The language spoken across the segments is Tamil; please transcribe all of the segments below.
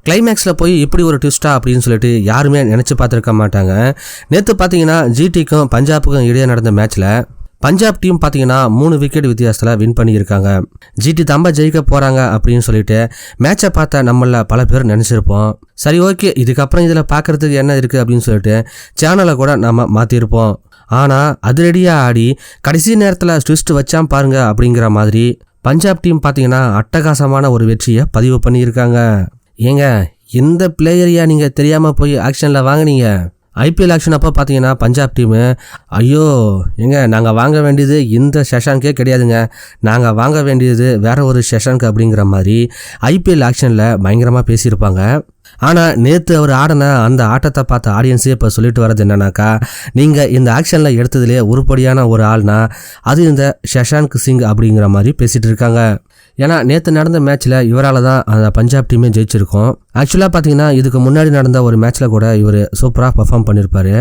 கிளைமேக்ஸில் போய் இப்படி ஒரு ட்விஸ்டா அப்படின்னு சொல்லிட்டு யாருமே நினச்சி பார்த்துருக்க மாட்டாங்க. நேற்று பார்த்தீங்கன்னா ஜிடிக்கும் பஞ்சாபுக்கும் இடையே நடந்த மேட்ச்சில் பஞ்சாப் டீம் பார்த்தீங்கன்னா 3 விக்கெட் வித்தியாசத்தில் வின் பண்ணியிருக்காங்க. ஜிடி தம்ப ஜெயிக்க போகிறாங்க அப்படின்னு சொல்லிட்டு மேட்சை பார்த்த நம்மள பல பேர் நினச்சிருப்போம். சரி ஓகே, இதுக்கப்புறம் இதில் பார்க்குறதுக்கு என்ன இருக்குது அப்படின்னு சொல்லிட்டு சேனலை கூட நம்ம மாற்றிருப்போம். ஆனால் அதிரடியாக ஆடி கடைசி நேரத்தில் ட்விஸ்ட் வச்சான் பாருங்க அப்படிங்கிற மாதிரி பஞ்சாப் டீம் பார்த்தீங்கன்னா அட்டகாசமான ஒரு வெற்றியை பதிவு பண்ணியிருக்காங்க. ஏங்க, இந்த பிளேயரையா நீங்கள் தெரியாமல் போய் ஆக்ஷனில் வாங்கினீங்க? ஐபிஎல் ஆக்ஷன் அப்போ பார்த்தீங்கன்னா பஞ்சாப் டீமு ஐயோ ஏங்க நாங்கள் வாங்க வேண்டியது இந்த செஷனுக்கே கிடையாதுங்க, நாங்கள் வாங்க வேண்டியது வேற ஒரு செஷனுக்கு அப்படிங்கிற மாதிரி ஐபிஎல் ஆக்ஷனில் பயங்கரமாக பேசியிருப்பாங்க. ஆனால் நேற்று அவர் ஆடின அந்த ஆட்டத்தை பார்த்த ஆடியன்ஸே இப்போ சொல்லிட்டு வர்றது என்னன்னாக்கா, நீங்கள் இந்த ஆக்ஷனில் எடுத்ததுலேயே உருப்படியான ஒரு ஆள்னா அது இந்த ஷஷாங்க் சிங் அப்படிங்கிற மாதிரி பேசிகிட்டு இருக்காங்க. ஏன்னா நேற்று நடந்த மேட்ச்சில் இவரால் தான் அந்த பஞ்சாப் டீமே ஜெயிச்சிருக்கோம். ஆக்சுவலாக பார்த்தீங்கன்னா இதுக்கு முன்னாடி நடந்த ஒரு மேட்ச்சில் கூட இவர் சூப்பராக பர்ஃபார்ம் பண்ணியிருப்பார்.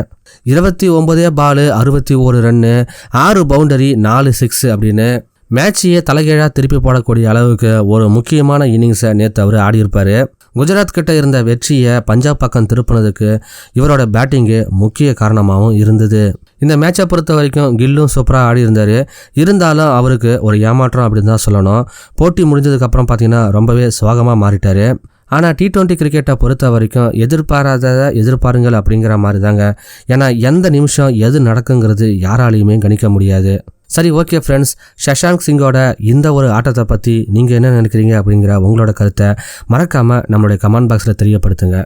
29 பால் 61 ரன்னு, 6 பவுண்டரி 4 6 அப்படின்னு மேட்சையே தலைகீழாக திருப்பி போடக்கூடிய அளவுக்கு ஒரு முக்கியமான இன்னிங்ஸை நேற்று அவர் ஆடியிருப்பார். குஜராத் கிட்ட இருந்த வெற்றியை பஞ்சாப் பக்கம் திருப்பினதுக்கு இவரோட பேட்டிங்கு முக்கிய காரணமாகவும் இருந்தது. இந்த மேட்சை பொறுத்த வரைக்கும் கில்லும் சூப்பராக ஆடி இருந்தார். இருந்தாலும் அவருக்கு ஒரு ஏமாற்றம் அப்படின்னு தான் சொல்லணும். போட்டி முடிஞ்சதுக்கப்புறம் பார்த்தீங்கன்னா ரொம்பவே சோகமாக மாறிட்டார். ஆனால் T20 கிரிக்கெட்டை பொறுத்த வரைக்கும் எதிர்பாராததை எதிர்பாருங்கள் அப்படிங்கிற மாதிரி தாங்க. ஏன்னா எந்த நிமிஷம் எது நடக்குங்கிறது யாராலையுமே கணிக்க முடியாது. சரி ஓகே ஃப்ரெண்ட்ஸ், ஷஷாங்க் சிங்கோட இந்த ஒரு ஆட்டத்தை பற்றி நீங்கள் என்ன நினைக்கிறீங்க அப்படிங்கிற உங்களோட கருத்தை மறக்காமல் நம்மளுடைய கமெண்ட் பாக்ஸில் தெரியப்படுத்துங்க.